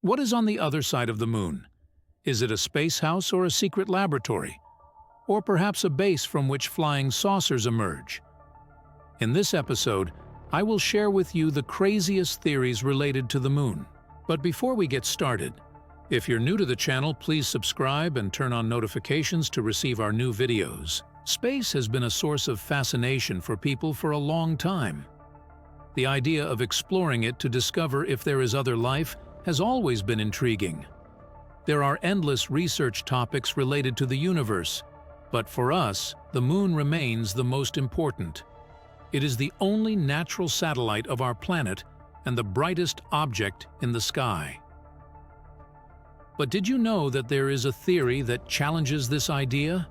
What is on the other side of the moon? Is it a space house or a secret laboratory? Or perhaps a base from which flying saucers emerge? In this episode, I will share with you the craziest theories related to the moon. But before we get started, if you're new to the channel, please subscribe and turn on notifications to receive our new videos. Space has been a source of fascination for people for a long time. The idea of exploring it to discover if there is other life has always been intriguing. There are endless research topics related to the universe, but for us, the moon remains the most important. It is the only natural satellite of our planet and the brightest object in the sky. But did you know that there is a theory that challenges this idea?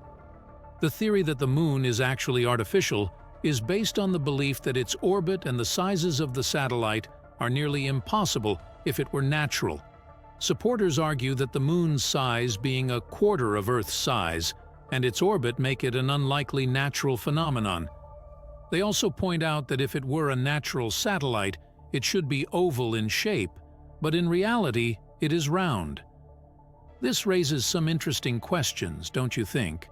The theory that the moon is actually artificial is based on the belief that its orbit and the sizes of the satellite are nearly impossible if it were natural. Supporters argue that the moon's size being a quarter of Earth's size and its orbit make it an unlikely natural phenomenon. They also point out that if it were a natural satellite, it should be oval in shape, but in reality, it is round. This raises some interesting questions, don't you think?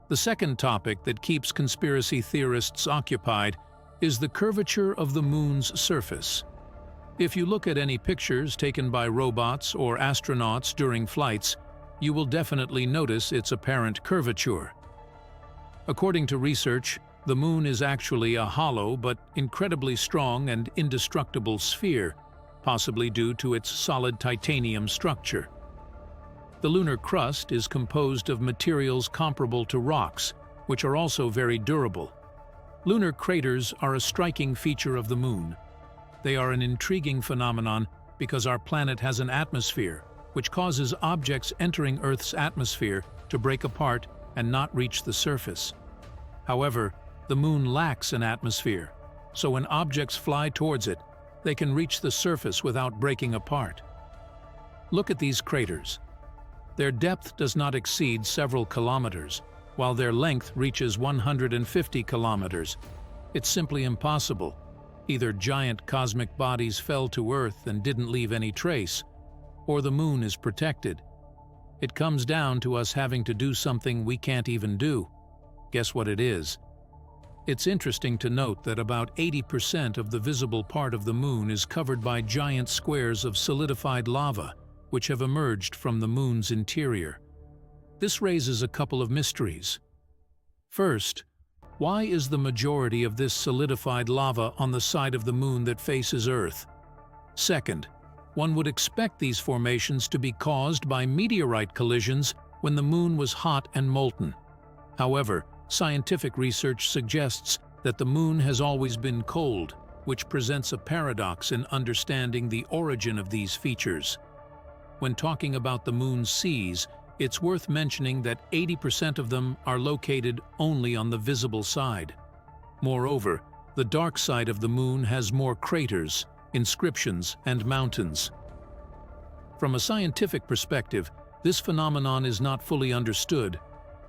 The second topic that keeps conspiracy theorists occupied is the curvature of the moon's surface. If you look at any pictures taken by robots or astronauts during flights, you will definitely notice its apparent curvature. According to research, the moon is actually a hollow but incredibly strong and indestructible sphere, possibly due to its solid titanium structure. The lunar crust is composed of materials comparable to rocks, which are also very durable. Lunar craters are a striking feature of the moon. They are an intriguing phenomenon because our planet has an atmosphere, which causes objects entering Earth's atmosphere to break apart and not reach the surface. However, the moon lacks an atmosphere, so when objects fly towards it, they can reach the surface without breaking apart. Look at these craters. Their depth does not exceed several kilometers, while their length reaches 150 kilometers. It's simply impossible. Either giant cosmic bodies fell to Earth and didn't leave any trace, or the moon is protected. It comes down to us having to do something we can't even do. Guess what it is? It's interesting to note that about 80% of the visible part of the moon is covered by giant squares of solidified lava, which have emerged from the moon's interior. This raises a couple of mysteries. First, why is the majority of this solidified lava on the side of the moon that faces Earth? Second, one would expect these formations to be caused by meteorite collisions when the moon was hot and molten. However, scientific research suggests that the moon has always been cold, which presents a paradox in understanding the origin of these features. When talking about the moon's seas, it's worth mentioning that 80% of them are located only on the visible side. Moreover, the dark side of the moon has more craters, inscriptions, and mountains. From a scientific perspective, this phenomenon is not fully understood,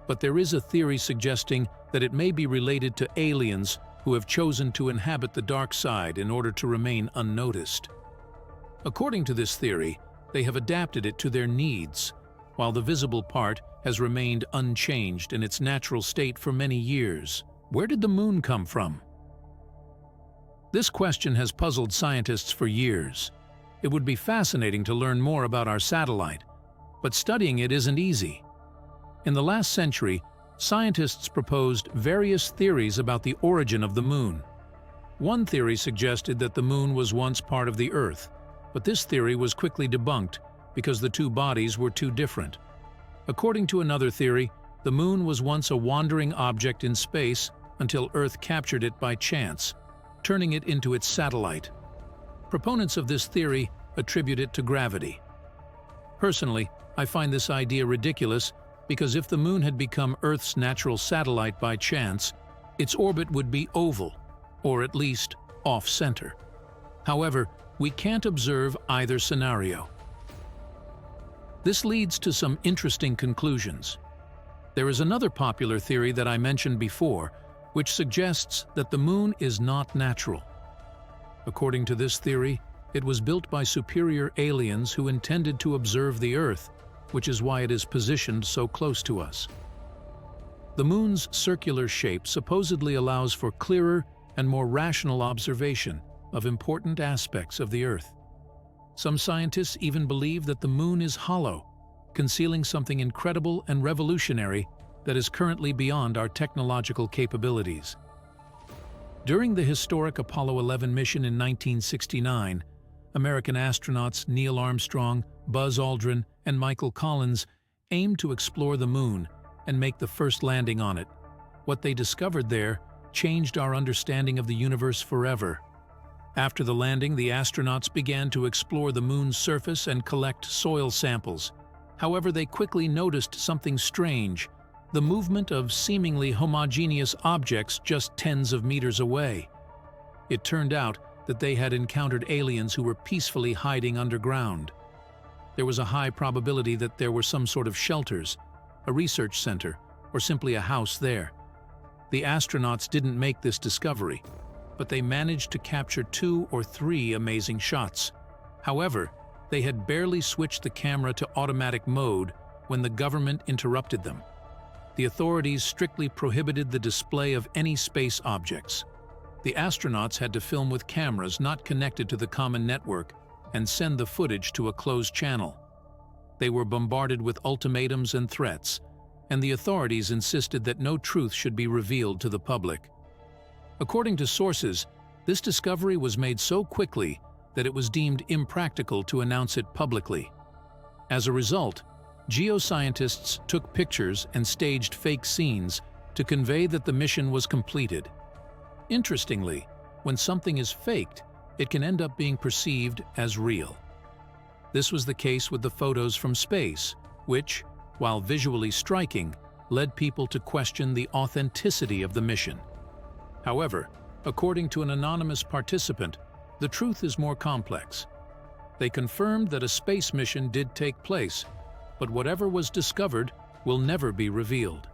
but there is a theory suggesting that it may be related to aliens who have chosen to inhabit the dark side in order to remain unnoticed. According to this theory, they have adapted it to their needs, while the visible part has remained unchanged in its natural state for many years. Where did the moon come from? This question has puzzled scientists for years. It would be fascinating to learn more about our satellite, but studying it isn't easy. In the last century, scientists proposed various theories about the origin of the moon. One theory suggested that the moon was once part of the Earth, but this theory was quickly debunked because the two bodies were too different. According to another theory, the moon was once a wandering object in space until Earth captured it by chance, turning it into its satellite. Proponents of this theory attribute it to gravity. Personally, I find this idea ridiculous because if the moon had become Earth's natural satellite by chance, its orbit would be oval, or at least off-center. However, we can't observe either scenario. This leads to some interesting conclusions. There is another popular theory that I mentioned before, which suggests that the moon is not natural. According to this theory, It was built by superior aliens who intended to observe the Earth, which is why it is positioned so close to us. The Moon's circular shape supposedly allows for clearer and more rational observation of important aspects of the Earth. Some scientists even believe that the Moon is hollow, concealing something incredible and revolutionary that is currently beyond our technological capabilities. During the historic Apollo 11 mission in 1969, American astronauts Neil Armstrong, Buzz Aldrin, and Michael Collins aimed to explore the Moon and make the first landing on it. What they discovered there changed our understanding of the universe forever. After the landing, the astronauts began to explore the Moon's surface and collect soil samples. However, they quickly noticed something strange: the movement of seemingly homogeneous objects just tens of meters away. It turned out that they had encountered aliens who were peacefully hiding underground. There was a high probability that there were some sort of shelters, a research center, or simply a house there. The astronauts didn't make this discovery, but they managed to capture 2 or 3 amazing shots. However, they had barely switched the camera to automatic mode when the government interrupted them. The authorities strictly prohibited the display of any space objects. The astronauts had to film with cameras not connected to the common network and send the footage to a closed channel. They were bombarded with ultimatums and threats, and the authorities insisted that no truth should be revealed to the public. According to sources, this discovery was made so quickly that it was deemed impractical to announce it publicly. As a result, geoscientists took pictures and staged fake scenes to convey that the mission was completed. Interestingly, when something is faked, it can end up being perceived as real. This was the case with the photos from space, which, while visually striking, led people to question the authenticity of the mission. However, according to an anonymous participant, the truth is more complex. They confirmed that a space mission did take place, but whatever was discovered will never be revealed.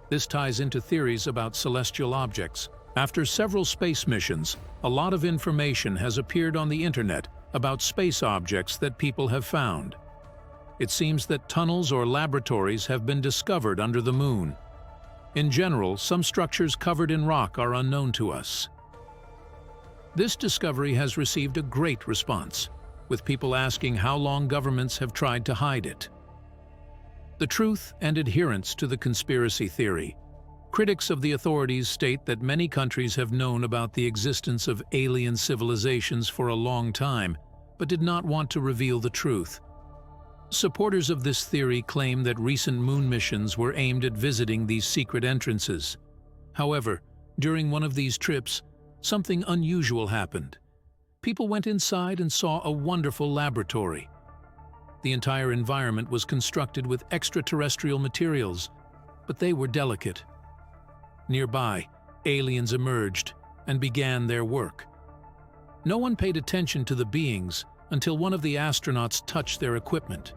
This ties into theories about celestial objects. After several space missions, a lot of information has appeared on the internet about space objects that people have found. It seems that tunnels or laboratories have been discovered under the Moon. In general, some structures covered in rock are unknown to us. This discovery has received a great response, with people asking how long governments have tried to hide it. The truth and adherence to the conspiracy theory. Critics of the authorities state that many countries have known about the existence of alien civilizations for a long time, but did not want to reveal the truth. Supporters of this theory claim that recent moon missions were aimed at visiting these secret entrances. However, during one of these trips, something unusual happened. People went inside and saw a wonderful laboratory. The entire environment was constructed with extraterrestrial materials, but they were delicate. Nearby, aliens emerged and began their work. No one paid attention to the beings until one of the astronauts touched their equipment.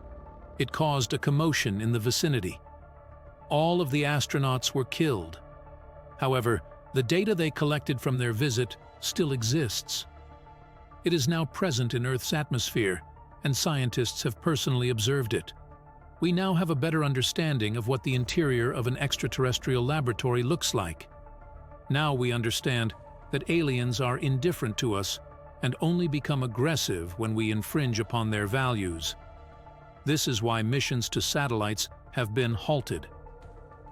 It caused a commotion in the vicinity. All of the astronauts were killed. However, the data they collected from their visit still exists. It is now present in Earth's atmosphere, and scientists have personally observed it. We now have a better understanding of what the interior of an extraterrestrial laboratory looks like. Now we understand that aliens are indifferent to us and only become aggressive when we infringe upon their values. This is why missions to satellites have been halted.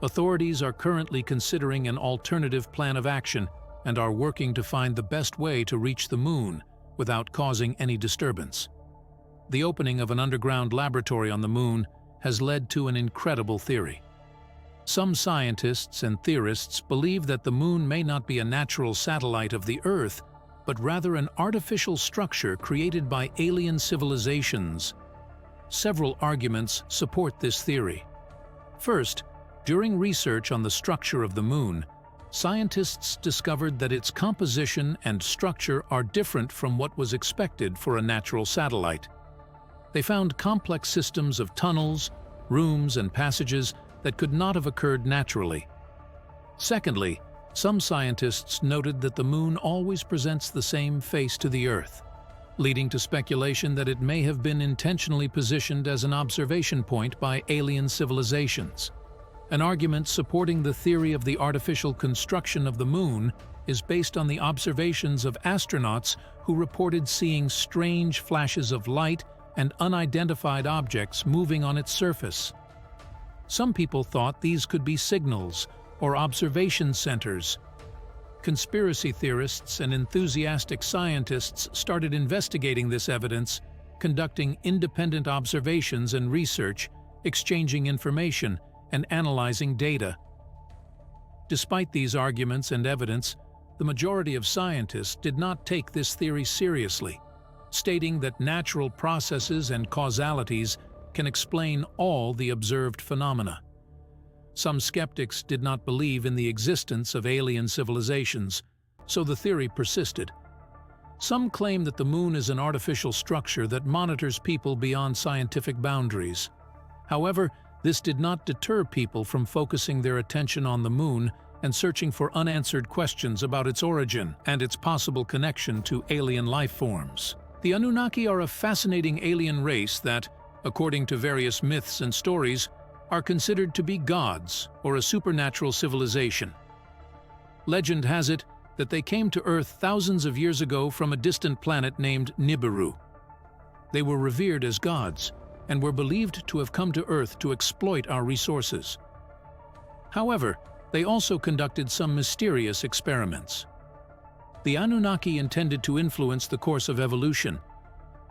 Authorities are currently considering an alternative plan of action and are working to find the best way to reach the Moon without causing any disturbance. The opening of an underground laboratory on the Moon has led to an incredible theory. Some scientists and theorists believe that the Moon may not be a natural satellite of the Earth, but rather an artificial structure created by alien civilizations. Several arguments support this theory. First, during research on the structure of the Moon, scientists discovered that its composition and structure are different from what was expected for a natural satellite. They found complex systems of tunnels, rooms, and passages that could not have occurred naturally. Secondly, Some scientists noted that the moon always presents the same face to the Earth, leading to speculation that it may have been intentionally positioned as an observation point by alien civilizations. An argument supporting the theory of the artificial construction of the moon is based on the observations of astronauts who reported seeing strange flashes of light and unidentified objects moving on its surface. Some people thought these could be signals or observation centers. Conspiracy theorists and enthusiastic scientists started investigating this evidence, conducting independent observations and research, exchanging information, and analyzing data. Despite these arguments and evidence, the majority of scientists did not take this theory seriously, stating that natural processes and causalities can explain all the observed phenomena. Some skeptics did not believe in the existence of alien civilizations, so the theory persisted. Some claim that the moon is an artificial structure that monitors people beyond scientific boundaries. However, this did not deter people from focusing their attention on the moon and searching for unanswered questions about its origin and its possible connection to alien life forms. The Anunnaki are a fascinating alien race that, according to various myths and stories, are considered to be gods or a supernatural civilization. Legend has it that they came to Earth thousands of years ago from a distant planet named Nibiru. They were revered as gods and were believed to have come to Earth to exploit our resources. However, they also conducted some mysterious experiments. The Anunnaki intended to influence the course of evolution.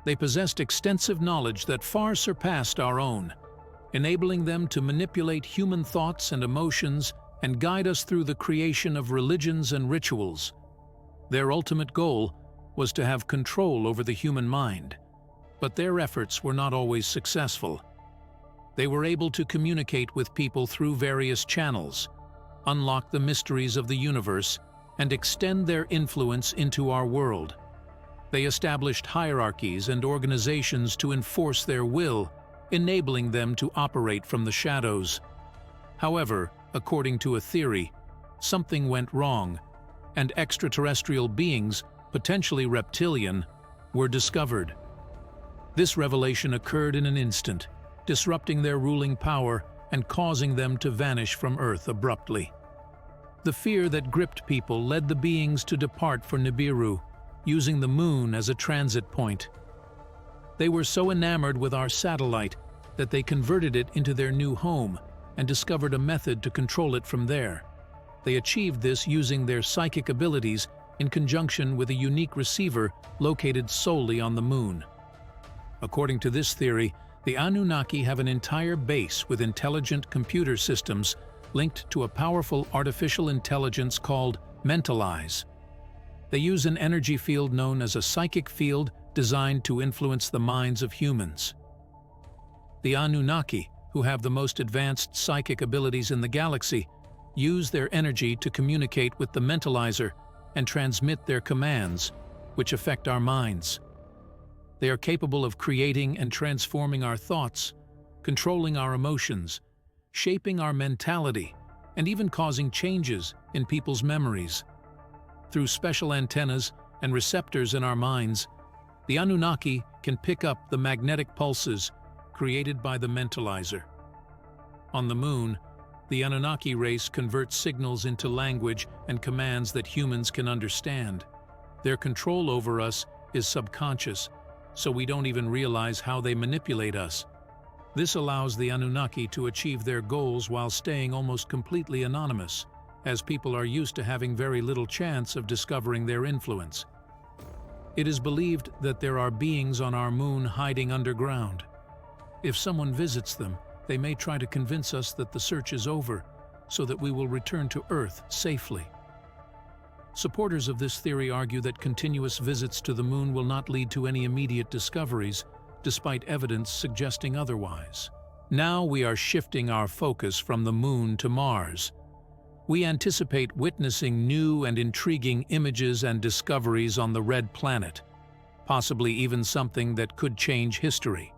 They possessed extensive knowledge that far surpassed our own, enabling them to manipulate human thoughts and emotions and guide us through the creation of religions and rituals. Their ultimate goal was to have control over the human mind, but their efforts were not always successful. They were able to communicate with people through various channels, unlock the mysteries of the universe, and extend their influence into our world. They established hierarchies and organizations to enforce their will, enabling them to operate from the shadows. However, according to a theory, something went wrong, and extraterrestrial beings, potentially reptilian, were discovered. This revelation occurred in an instant, disrupting their ruling power and causing them to vanish from Earth abruptly. The fear that gripped people led the beings to depart for Nibiru, using the moon as a transit point. They were so enamored with our satellite that they converted it into their new home and discovered a method to control it from there. They achieved this using their psychic abilities in conjunction with a unique receiver located solely on the moon. According to this theory, the Anunnaki have an entire base with intelligent computer systems linked to a powerful artificial intelligence called mental eyes. They use an energy field known as a psychic field designed to influence the minds of humans. The Anunnaki, who have the most advanced psychic abilities in the galaxy, use their energy to communicate with the mentalizer and transmit their commands, which affect our minds. They are capable of creating and transforming our thoughts, controlling our emotions, shaping our mentality, and even causing changes in people's memories. Through special antennas and receptors in our minds, the Anunnaki can pick up the magnetic pulses created by the mentalizer. On the moon, the Anunnaki race converts signals into language and commands that humans can understand. Their control over us is subconscious, so we don't even realize how they manipulate us. This allows the Anunnaki to achieve their goals while staying almost completely anonymous, as people are used to having very little chance of discovering their influence. It is believed that there are beings on our moon hiding underground. If someone visits them, they may try to convince us that the search is over, so that we will return to Earth safely. Supporters of this theory argue that continuous visits to the moon will not lead to any immediate discoveries, despite evidence suggesting otherwise. Now we are shifting our focus from the moon to Mars. We anticipate witnessing new and intriguing images and discoveries on the Red Planet, possibly even something that could change history.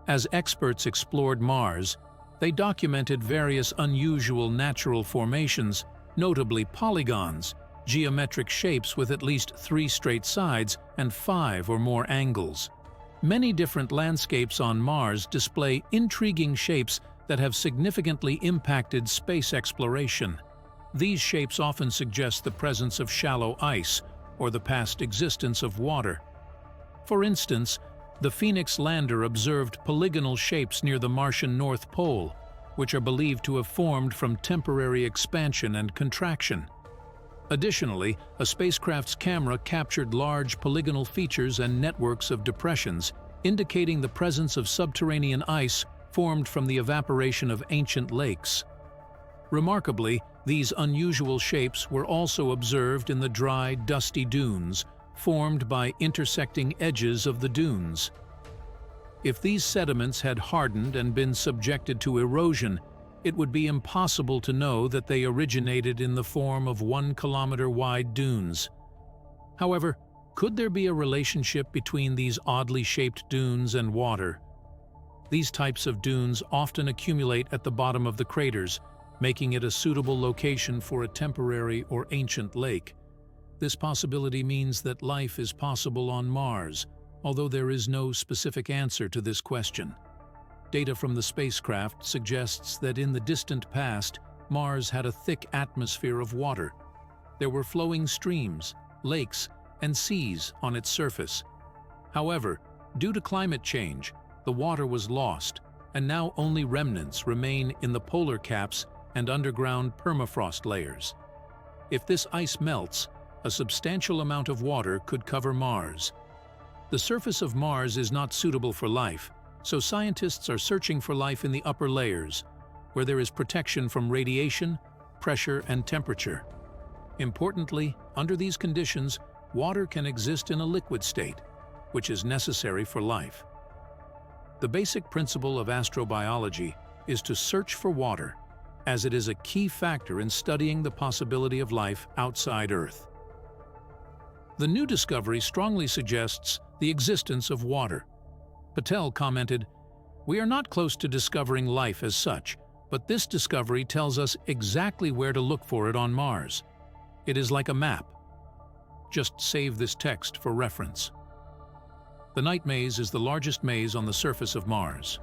As experts explored Mars, they documented various unusual natural formations notably polygons, geometric shapes with at least 3 straight sides and 5 or more angles. Many different landscapes on Mars display intriguing shapes that have significantly impacted space exploration. These shapes often suggest the presence of shallow ice or the past existence of water. For instance, the Phoenix lander observed polygonal shapes near the Martian North Pole, which are believed to have formed from temporary expansion and contraction. Additionally, a spacecraft's camera captured large polygonal features and networks of depressions, indicating the presence of subterranean ice formed from the evaporation of ancient lakes. Remarkably, these unusual shapes were also observed in the dry, dusty dunes, formed by intersecting edges of the dunes. If these sediments had hardened and been subjected to erosion, it would be impossible to know that they originated in the form of 1-kilometer-wide dunes. However, could there be a relationship between these oddly shaped dunes and water? These types of dunes often accumulate at the bottom of the craters, making it a suitable location for a temporary or ancient lake. This possibility means that life is possible on Mars, although there is no specific answer to this question. Data from the spacecraft suggests that in the distant past, Mars had a thick atmosphere of water. There were flowing streams, lakes, and seas on its surface. However, due to climate change, the water was lost, and now only remnants remain in the polar caps and underground permafrost layers. If this ice melts, a substantial amount of water could cover Mars. The surface of Mars is not suitable for life, so scientists are searching for life in the upper layers, where there is protection from radiation, pressure, and temperature. Importantly, under these conditions, water can exist in a liquid state, which is necessary for life. The basic principle of astrobiology is to search for water, as it is a key factor in studying the possibility of life outside Earth. The new discovery strongly suggests the existence of water. Patel commented, "We are not close to discovering life as such, but this discovery tells us exactly where to look for it on Mars. It is like a map." Just save this text for reference. The Night Maze is the largest maze on the surface of Mars.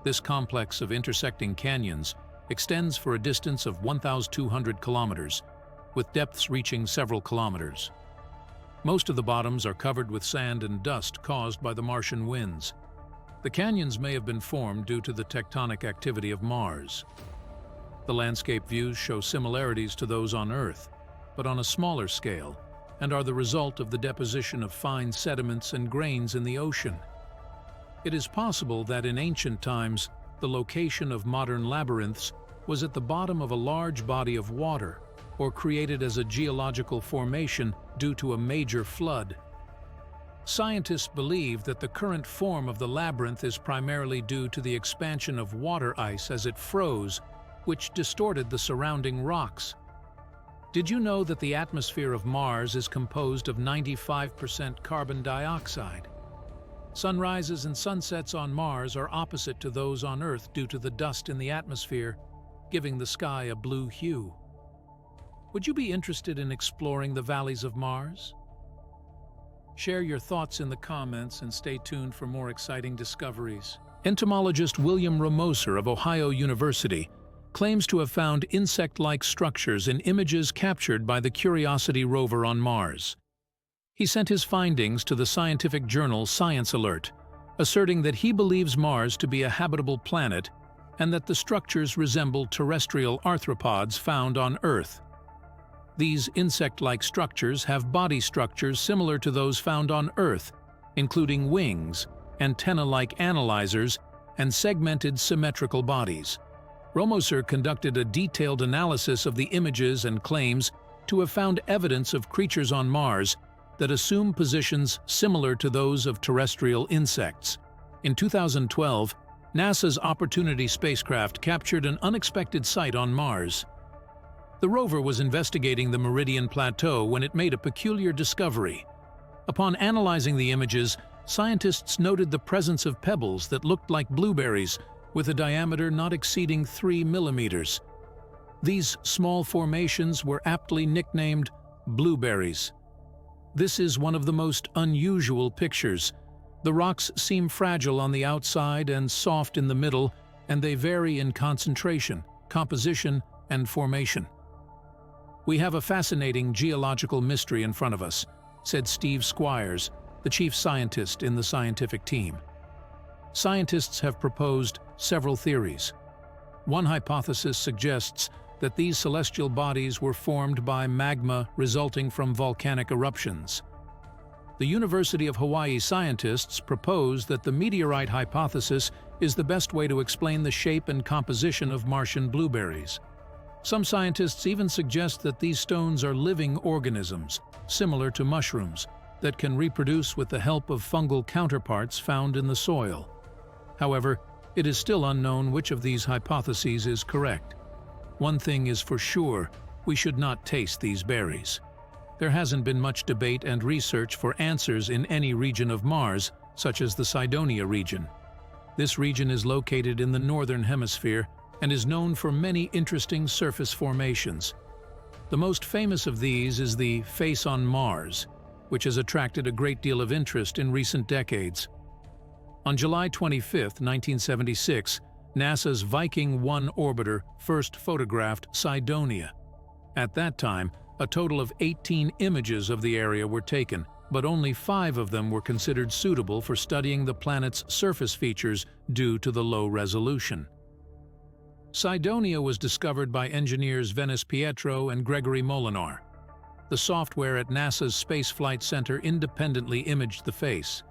This complex of intersecting canyons extends for a distance of 1,200 kilometers, with depths reaching several kilometers. Most of the bottoms are covered with sand and dust caused by the Martian winds. The canyons may have been formed due to the tectonic activity of Mars. The landscape views show similarities to those on Earth, but on a smaller scale, and are the result of the deposition of fine sediments and grains in the ocean. It is possible that in ancient times, the location of modern labyrinths was at the bottom of a large body of water, or created as a geological formation due to a major flood. Scientists believe that the current form of the labyrinth is primarily due to the expansion of water ice as it froze, which distorted the surrounding rocks. Did you know that the atmosphere of Mars is composed of 95% carbon dioxide? Sunrises and sunsets on Mars are opposite to those on Earth due to the dust in the atmosphere, giving the sky a blue hue. Would you be interested in exploring the valleys of Mars? Share your thoughts in the comments and stay tuned for more exciting discoveries. Entomologist William Ramoser of Ohio University claims to have found insect-like structures in images captured by the Curiosity rover on Mars. He sent his findings to the scientific journal Science Alert, asserting that he believes Mars to be a habitable planet and that the structures resemble terrestrial arthropods found on Earth. These insect-like structures have body structures similar to those found on Earth, including wings, antenna-like analyzers, and segmented symmetrical bodies. Ramoser conducted a detailed analysis of the images and claims to have found evidence of creatures on Mars that assume positions similar to those of terrestrial insects. In 2012, NASA's Opportunity spacecraft captured an unexpected sight on Mars. The rover was investigating the Meridian Plateau when it made a peculiar discovery. Upon analyzing the images, scientists noted the presence of pebbles that looked like blueberries with a diameter not exceeding 3 millimeters. These small formations were aptly nicknamed blueberries. This is one of the most unusual pictures. The rocks seem fragile on the outside and soft in the middle, and they vary in concentration, composition, and formation. "We have a fascinating geological mystery in front of us," said Steve Squires, the chief scientist in the scientific team. Scientists have proposed several theories. One hypothesis suggests that these celestial bodies were formed by magma resulting from volcanic eruptions. The University of Hawaii scientists propose that the meteorite hypothesis is the best way to explain the shape and composition of Martian blueberries. Some scientists even suggest that these stones are living organisms, similar to mushrooms, that can reproduce with the help of fungal counterparts found in the soil. However, it is still unknown which of these hypotheses is correct. One thing is for sure, we should not taste these berries. There hasn't been much debate and research for answers in any region of Mars, such as the Cydonia region. This region is located in the northern hemisphere and is known for many interesting surface formations. The most famous of these is the Face on Mars, which has attracted a great deal of interest in recent decades. On July 25, 1976, NASA's Viking 1 orbiter first photographed Cydonia. At that time, a total of 18 images of the area were taken, but only 5 of them were considered suitable for studying the planet's surface features due to the low resolution. Cydonia was discovered by engineers Venice Pietro and Gregory Molinar. The software at NASA's Space Flight Center independently imaged the face.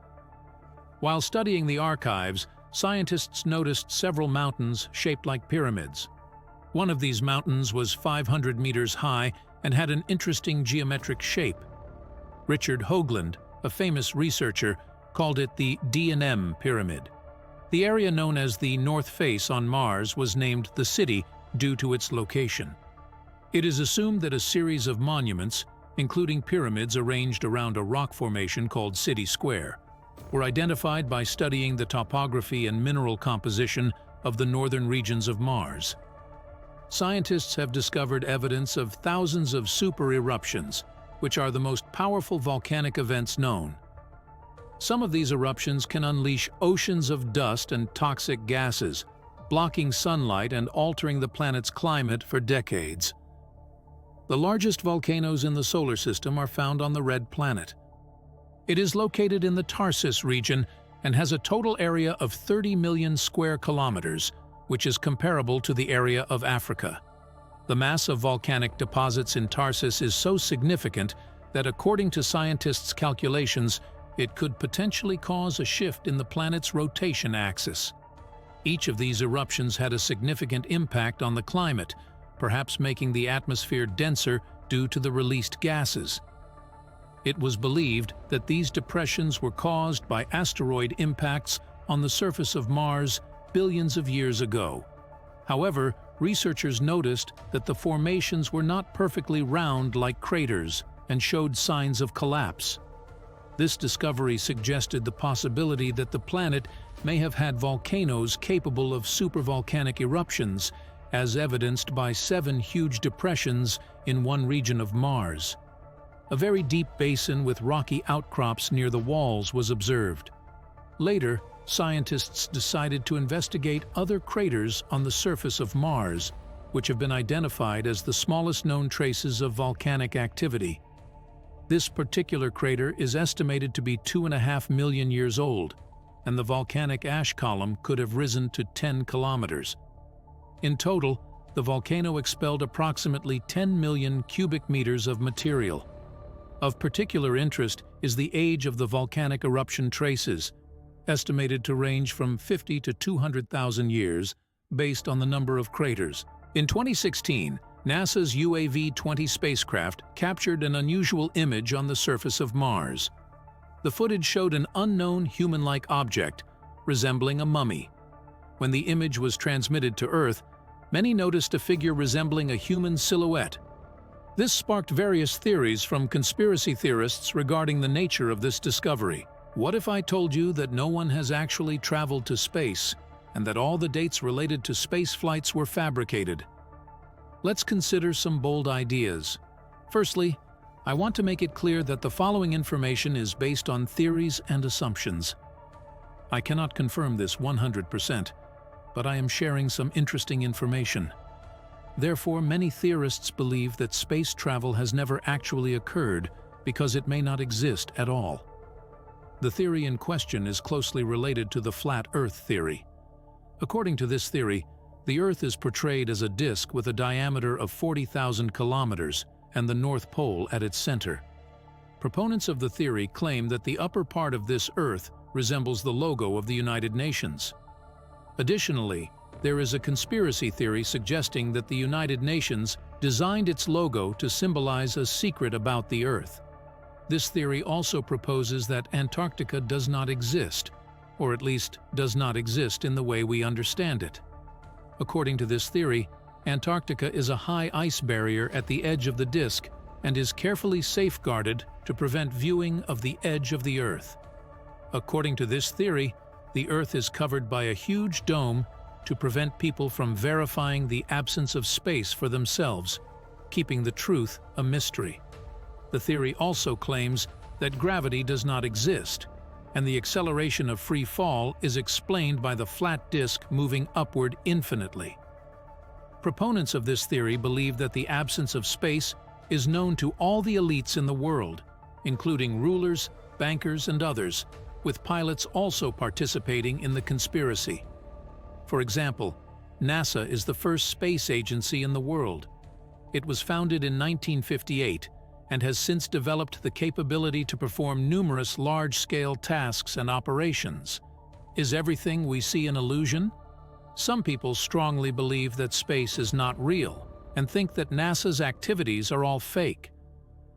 While studying the archives, scientists noticed several mountains shaped like pyramids. One of these mountains was 500 meters high and had an interesting geometric shape. Richard Hoagland, a famous researcher, called it the D&M Pyramid. The area known as the North Face on Mars was named the city due to its location. It is assumed that a series of monuments, including pyramids arranged around a rock formation called City Square, were identified by studying the topography and mineral composition of the northern regions of Mars. Scientists have discovered evidence of thousands of super eruptions, which are the most powerful volcanic events known. Some of these eruptions can unleash oceans of dust and toxic gases, blocking sunlight and altering the planet's climate for decades. The largest volcanoes in the solar system are found on the Red Planet. It is located in the Tarsus region and has a total area of 30 million square kilometers, which is comparable to the area of Africa. The mass of volcanic deposits in Tarsus is so significant that, according to scientists' calculations, it could potentially cause a shift in the planet's rotation axis. Each of these eruptions had a significant impact on the climate, perhaps making the atmosphere denser due to the released gases. It was believed that these depressions were caused by asteroid impacts on the surface of Mars billions of years ago. However, researchers noticed that the formations were not perfectly round like craters and showed signs of collapse. This discovery suggested the possibility that the planet may have had volcanoes capable of supervolcanic eruptions, as evidenced by 7 huge depressions in one region of Mars. A very deep basin with rocky outcrops near the walls was observed. Later, scientists decided to investigate other craters on the surface of Mars, which have been identified as the smallest known traces of volcanic activity. This particular crater is estimated to be 2.5 million years old, and the volcanic ash column could have risen to 10 kilometers. In total, the volcano expelled approximately 10 million cubic meters of material. Of particular interest is the age of the volcanic eruption traces, estimated to range from 50 to 200,000 years, based on the number of craters. In 2016, NASA's UAV-20 spacecraft captured an unusual image on the surface of Mars. The footage showed an unknown human-like object, resembling a mummy. When the image was transmitted to Earth, many noticed a figure resembling a human silhouette. This sparked various theories from conspiracy theorists regarding the nature of this discovery. What if I told you that no one has actually traveled to space, and that all the dates related to space flights were fabricated? Let's consider some bold ideas. Firstly, I want to make it clear that the following information is based on theories and assumptions. I cannot confirm this 100%, but I am sharing some interesting information. Therefore, many theorists believe that space travel has never actually occurred because it may not exist at all. The theory in question is closely related to the flat Earth theory. According to this theory, the Earth is portrayed as a disk with a diameter of 40,000 kilometers and the North Pole at its center. Proponents of the theory claim that the upper part of this Earth resembles the logo of the United Nations. Additionally, there is a conspiracy theory suggesting that the United Nations designed its logo to symbolize a secret about the Earth. This theory also proposes that Antarctica does not exist, or at least does not exist in the way we understand it. According to this theory, Antarctica is a high ice barrier at the edge of the disk and is carefully safeguarded to prevent viewing of the edge of the Earth. According to this theory, the Earth is covered by a huge dome to prevent people from verifying the absence of space for themselves, keeping the truth a mystery. The theory also claims that gravity does not exist, and the acceleration of free fall is explained by the flat disk moving upward infinitely. Proponents of this theory believe that the absence of space is known to all the elites in the world, including rulers, bankers, and others, with pilots also participating in the conspiracy. For example, NASA is the first space agency in the world. It was founded in 1958 and has since developed the capability to perform numerous large-scale tasks and operations. Is everything we see an illusion? Some people strongly believe that space is not real and think that NASA's activities are all fake.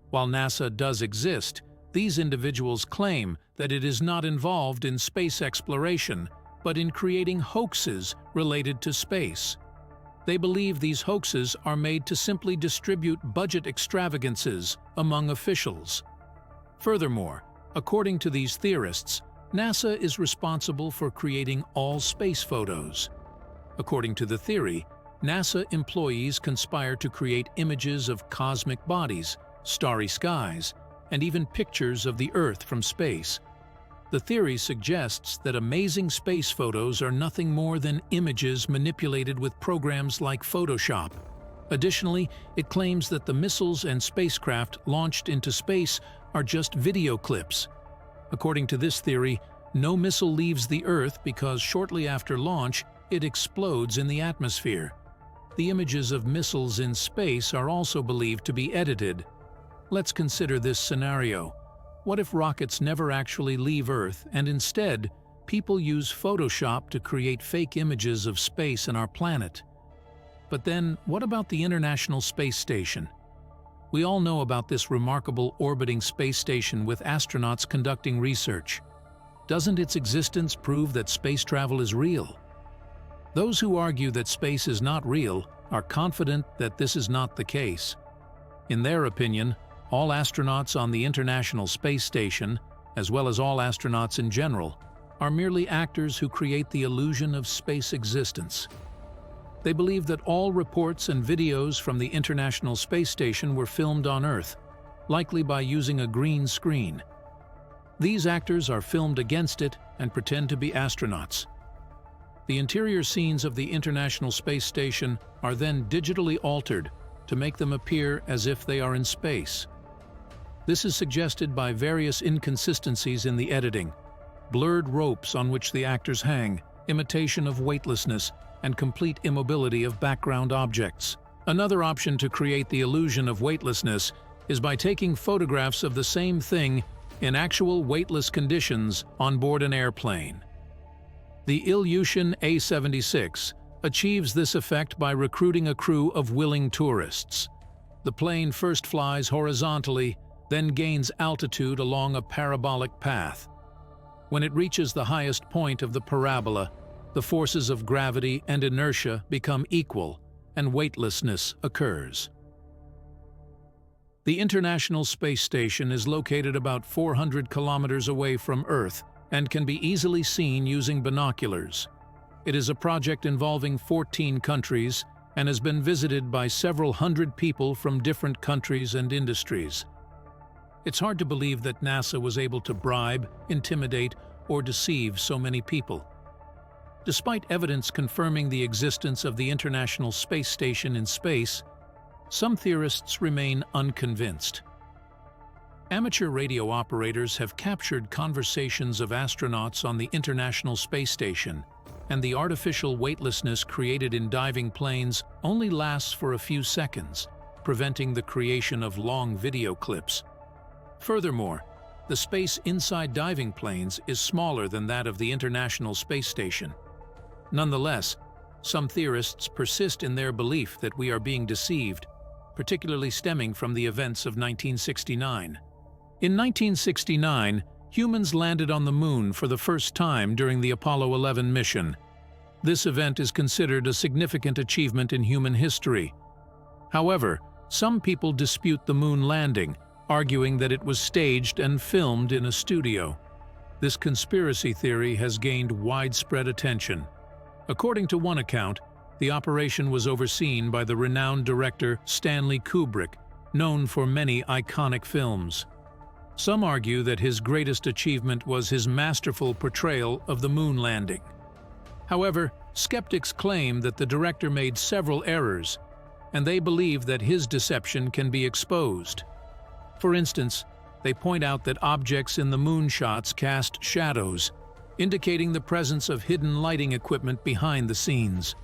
While NASA does exist, these individuals claim that it is not involved in space exploration, but in creating hoaxes related to space. They believe these hoaxes are made to simply distribute budget extravagances among officials. Furthermore, according to these theorists, NASA is responsible for creating all space photos. According to the theory, NASA employees conspire to create images of cosmic bodies, starry skies, and even pictures of the Earth from space. The theory suggests that amazing space photos are nothing more than images manipulated with programs like Photoshop. Additionally, it claims that the missiles and spacecraft launched into space are just video clips. According to this theory, no missile leaves the Earth because shortly after launch, it explodes in the atmosphere. The images of missiles in space are also believed to be edited. Let's consider this scenario. What if rockets never actually leave Earth and instead, people use Photoshop to create fake images of space and our planet? But then, what about the International Space Station? We all know about this remarkable orbiting space station with astronauts conducting research. Doesn't its existence prove that space travel is real? Those who argue that space is not real are confident that this is not the case. In their opinion, all astronauts on the International Space Station, as well as all astronauts in general, are merely actors who create the illusion of space existence. They believe that all reports and videos from the International Space Station were filmed on Earth, likely by using a green screen. These actors are filmed against it and pretend to be astronauts. The interior scenes of the International Space Station are then digitally altered to make them appear as if they are in space. This is suggested by various inconsistencies in the editing, blurred ropes on which the actors hang, imitation of weightlessness, and complete immobility of background objects. Another option to create the illusion of weightlessness is by taking photographs of the same thing in actual weightless conditions on board an airplane. The Ilyushin A-76 achieves this effect by recruiting a crew of willing tourists. The plane first flies horizontally, then gains altitude along a parabolic path. When it reaches the highest point of the parabola, the forces of gravity and inertia become equal, and weightlessness occurs. The International Space Station is located about 400 kilometers away from Earth and can be easily seen using binoculars. It is a project involving 14 countries, and has been visited by several hundred people from different countries and industries. It's hard to believe that NASA was able to bribe, intimidate, or deceive so many people. Despite evidence confirming the existence of the International Space Station in space, some theorists remain unconvinced. Amateur radio operators have captured conversations of astronauts on the International Space Station, and the artificial weightlessness created in diving planes only lasts for a few seconds, preventing the creation of long video clips. Furthermore, the space inside diving planes is smaller than that of the International Space Station. Nonetheless, some theorists persist in their belief that we are being deceived, particularly stemming from the events of 1969. In 1969, humans landed on the Moon for the first time during the Apollo 11 mission. This event is considered a significant achievement in human history. However, some people dispute the Moon landing, arguing that it was staged and filmed in a studio. This conspiracy theory has gained widespread attention. According to one account, the operation was overseen by the renowned director Stanley Kubrick, known for many iconic films. Some argue that his greatest achievement was his masterful portrayal of the moon landing. However, skeptics claim that the director made several errors, and they believe that his deception can be exposed. For instance, they point out that objects in the moon shots cast shadows, indicating the presence of hidden lighting equipment behind the scenes.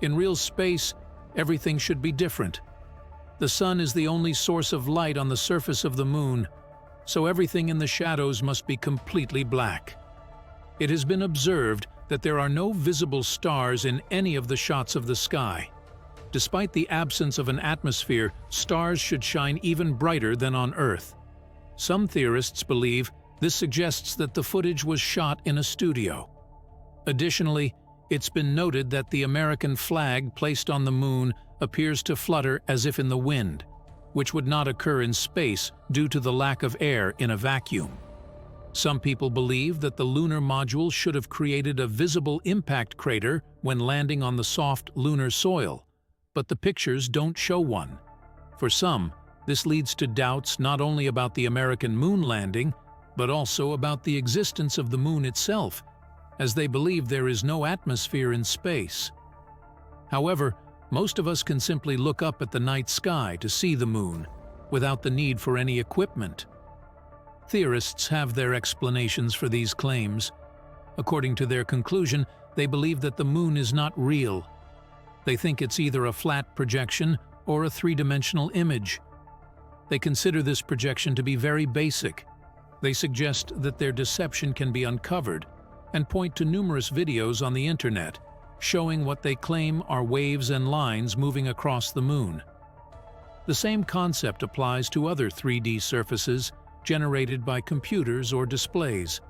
In real space, everything should be different. The sun is the only source of light on the surface of the moon, so everything in the shadows must be completely black. It has been observed that there are no visible stars in any of the shots of the sky. Despite the absence of an atmosphere, stars should shine even brighter than on Earth. Some theorists believe this suggests that the footage was shot in a studio. Additionally, it's been noted that the American flag placed on the moon appears to flutter as if in the wind, which would not occur in space due to the lack of air in a vacuum. Some people believe that the lunar module should have created a visible impact crater when landing on the soft lunar soil, but the pictures don't show one. For some, this leads to doubts not only about the American moon landing, but also about the existence of the moon itself, as they believe there is no atmosphere in space. However, most of us can simply look up at the night sky to see the moon, without the need for any equipment. Theorists have their explanations for these claims. According to their conclusion, they believe that the moon is not real. They think it's either a flat projection or a three-dimensional image. They consider this projection to be very basic. They suggest that their deception can be uncovered and point to numerous videos on the internet showing what they claim are waves and lines moving across the moon. The same concept applies to other 3D surfaces generated by computers or displays.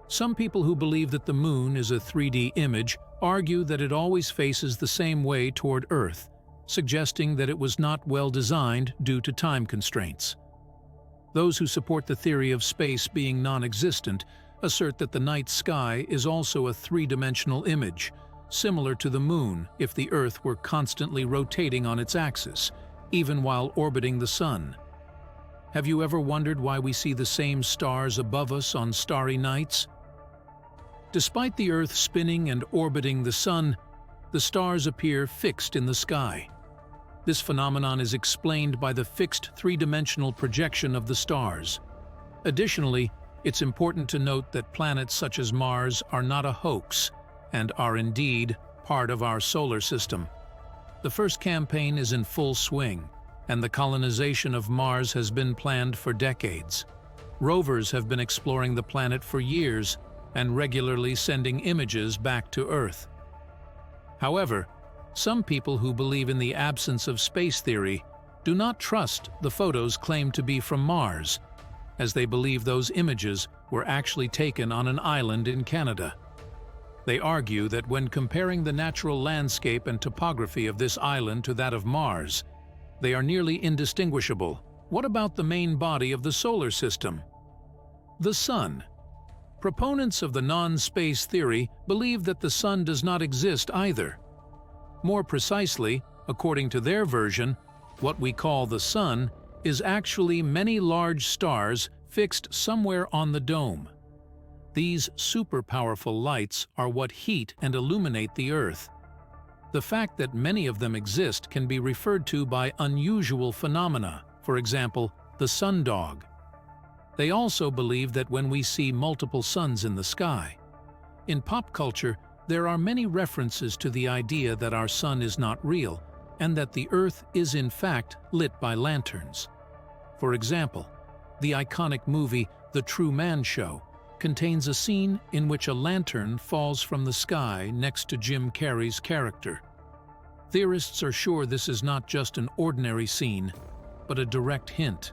Some people who believe that the moon is a 3D image argue that it always faces the same way toward Earth, suggesting that it was not well designed due to time constraints. Those who support the theory of space being non-existent assert that the night sky is also a three-dimensional image, similar to the moon if the Earth were constantly rotating on its axis, even while orbiting the sun. Have you ever wondered why we see the same stars above us on starry nights? Despite the Earth spinning and orbiting the sun, the stars appear fixed in the sky. This phenomenon is explained by the fixed three-dimensional projection of the stars. Additionally, it's important to note that planets such as Mars are not a hoax and are indeed part of our solar system. The first campaign is in full swing, and the colonization of Mars has been planned for decades. Rovers have been exploring the planet for years and regularly sending images back to Earth. However, some people who believe in the absence of space theory do not trust the photos claimed to be from Mars, as they believe those images were actually taken on an island in Canada. They argue that when comparing the natural landscape and topography of this island to that of Mars, they are nearly indistinguishable. What about the main body of the solar system? The Sun. Proponents of the non-space theory believe that the Sun does not exist either. More precisely, according to their version, what we call the sun is actually many large stars fixed somewhere on the dome. These super-powerful lights are what heat and illuminate the Earth. The fact that many of them exist can be referred to by unusual phenomena, for example, the sundog. They also believe that when we see multiple suns in the sky. In pop culture, there are many references to the idea that our sun is not real and that the Earth is in fact lit by lanterns. For example, the iconic movie The True Man Show contains a scene in which a lantern falls from the sky next to Jim Carrey's character. Theorists are sure this is not just an ordinary scene, but a direct hint